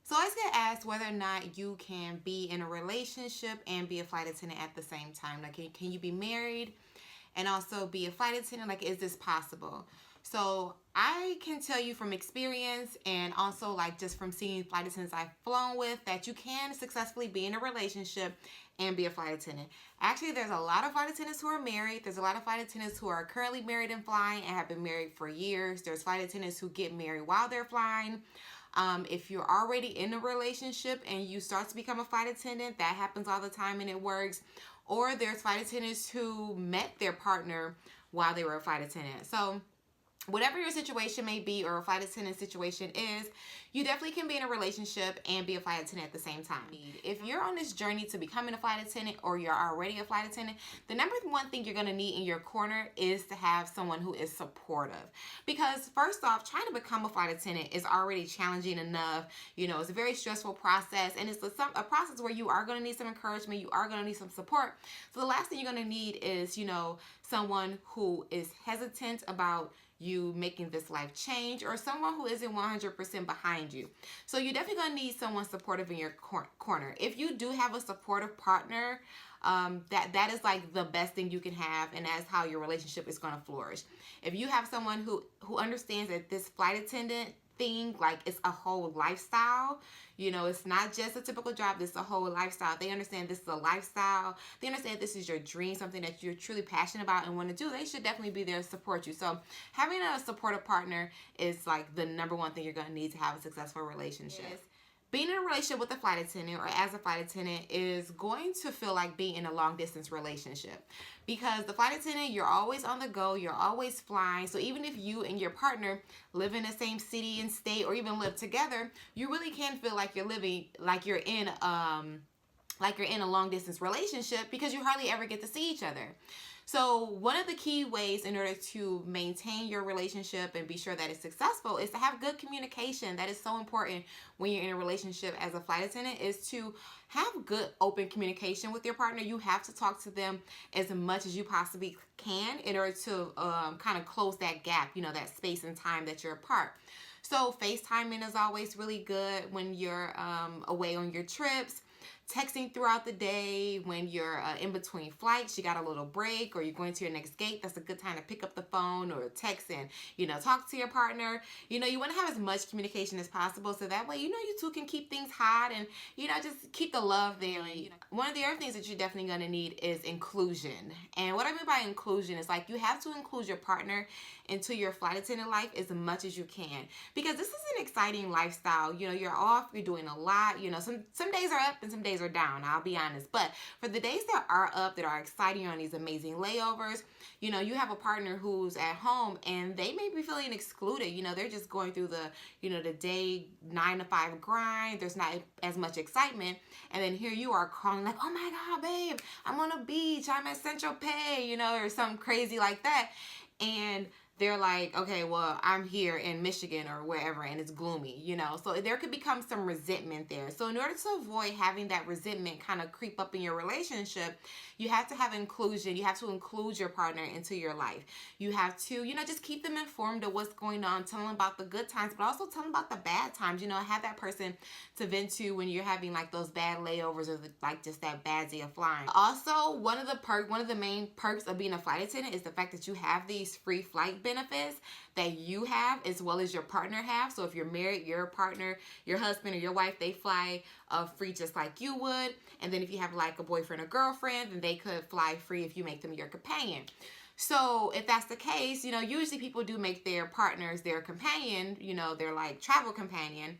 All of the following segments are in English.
So I was gonna ask whether or not you can be in a relationship and be a flight attendant at the same time. Like, can you be married and also be a flight attendant? Like, is this possible? So I can tell you from experience and also like just from seeing flight attendants I've flown with that you can successfully be in a relationship and be a flight attendant. Actually, there's a lot of flight attendants who are married. There's a lot of flight attendants who are currently married and flying and have been married for years. There's flight attendants who get married while they're flying. If you're already in a relationship and you start to become a flight attendant, that happens all the time and it works. Or there's flight attendants who met their partner while they were a flight attendant. So whatever your situation may be or a flight attendant situation is, you definitely can be in a relationship and be a flight attendant at the same time. If you're on this journey to becoming a flight attendant or you're already a flight attendant, the number one thing you're going to need in your corner is to have someone who is supportive. Because first off, trying to become a flight attendant is already challenging enough. You know, it's a very stressful process, and it's a process where you are going to need some encouragement, you are going to need some support. So the last thing you're going to need is, you know, someone who is hesitant about you making this life change, or someone who isn't 100% behind you. So you're definitely going to need someone supportive in your corner. If you do have a supportive partner, that is like the best thing you can have, and that's how your relationship is going to flourish. If you have someone who understands that this flight attendant thing, like, it's a whole lifestyle. You know, it's not just a typical job, this is a whole lifestyle. They understand this is a lifestyle. They understand this is your dream, something that you're truly passionate about and want to do. They should definitely be there to support you. So having a supportive partner is like the number one thing you're going to need to have a successful relationship. Yes. Being in a relationship with a flight attendant or as a flight attendant is going to feel like being in a long distance relationship, because the flight attendant, you're always on the go, you're always flying. So even if you and your partner live in the same city and state or even live together, you really can feel like you're living, like you're in a long distance relationship, because you hardly ever get to see each other. So one of the key ways in order to maintain your relationship and be sure that it's successful is to have good communication. That is so important when you're in a relationship as a flight attendant, is to have good open communication with your partner. You have to talk to them as much as you possibly can in order to kind of close that gap, you know, that space and time that you're apart. So FaceTiming is always really good when you're away on your trips. Texting throughout the day when you're in between flights, you got a little break, or you're going to your next gate, that's a good time to pick up the phone or text and, you know, talk to your partner. You know, you want to have as much communication as possible, so that way, you know, you two can keep things hot and, you know, just keep the love there. And, you know, one of the other things that you're definitely going to need is inclusion. And what I mean by inclusion is, like, you have to include your partner into your flight attendant life as much as you can, because this is an exciting lifestyle. You know, you're off, you're doing a lot. You know, some days are up and some days are down, I'll be honest. But for the days that are up, that are exciting, on these amazing layovers, you know, you have a partner who's at home and they may be feeling excluded. You know, they're just going through the, you know, the day 9 to 5 grind. There's not as much excitement. And then here you are calling like, oh my God, babe, I'm on a beach, I'm at Central Pay, you know, or something crazy like that. And they're like, okay, well, I'm here in Michigan or wherever, and it's gloomy, you know. So there could become some resentment there. So in order to avoid having that resentment kind of creep up in your relationship, you have to have inclusion. You have to include your partner into your life. You have to, you know, just keep them informed of what's going on. Tell them about the good times, but also tell them about the bad times. You know, have that person to vent to when you're having like those bad layovers or like just that bad day of flying. Also, one of the main perks of being a flight attendant is the fact that you have these free flight benefits that you have as well as your partner have. So if you're married, your partner, your husband or your wife, they fly free just like you would. And then if you have like a boyfriend or girlfriend, then they could fly free if you make them your companion. So if that's the case, you know, usually people do make their partners their companion, you know, their like travel companion.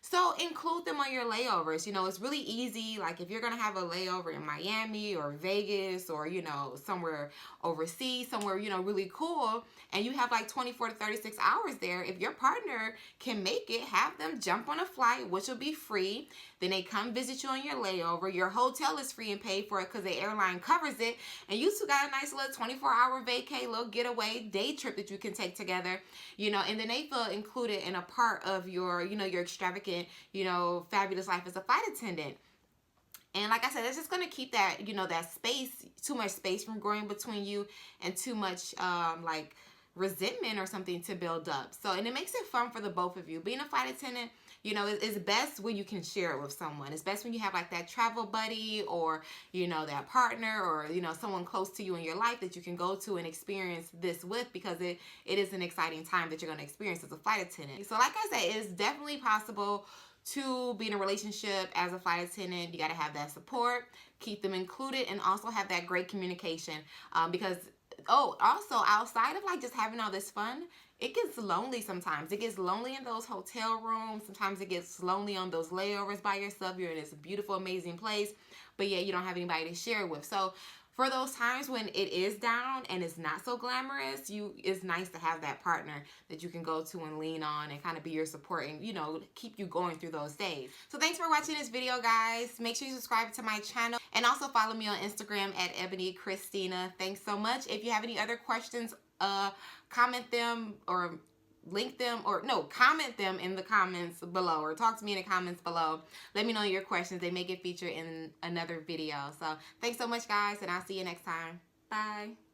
So include them on your layovers. You know, it's really easy. Like if you're going to have a layover in Miami or Vegas or, you know, somewhere overseas, somewhere, you know, really cool, and you have like 24 to 36 hours there, if your partner can make it, have them jump on a flight, which will be free. Then they come visit you on your layover. Your hotel is free and paid for it because the airline covers it. And you two got a nice little 24-hour vacay, little getaway, day trip that you can take together, you know, and then they feel included in a part of your, you know, your extravagant, you know, fabulous life as a flight attendant. And like I said, it's just going to keep that, you know, that space, too much space from growing between you and too much like resentment or something to build up. So, and it makes it fun for the both of you. Being a flight attendant You know, it's best when you can share it with someone. It's best when you have like that travel buddy, or, you know, that partner, or, you know, someone close to you in your life that you can go to and experience this with, because it is an exciting time that you're going to experience as a flight attendant. So like I said, it's definitely possible to be in a relationship as a flight attendant. You got to have that support, keep them included, and also have that great communication, because also outside of like just having all this fun, it gets lonely sometimes. It gets lonely in those hotel rooms. Sometimes it gets lonely on those layovers by yourself. You're in this beautiful, amazing place, but yeah, you don't have anybody to share it with. So for those times when it is down and it's not so glamorous, it's nice to have that partner that you can go to and lean on and kind of be your support and, you know, keep you going through those days. So thanks for watching this video, guys. Make sure you subscribe to my channel and also follow me on Instagram at Ebony Christina. Thanks so much. If you have any other questions, comment them or link them, or no, comment them in the comments below, or talk to me in the comments below. Let me know your questions. They may get featured in another video. So thanks so much, guys, and I'll see you next time. Bye.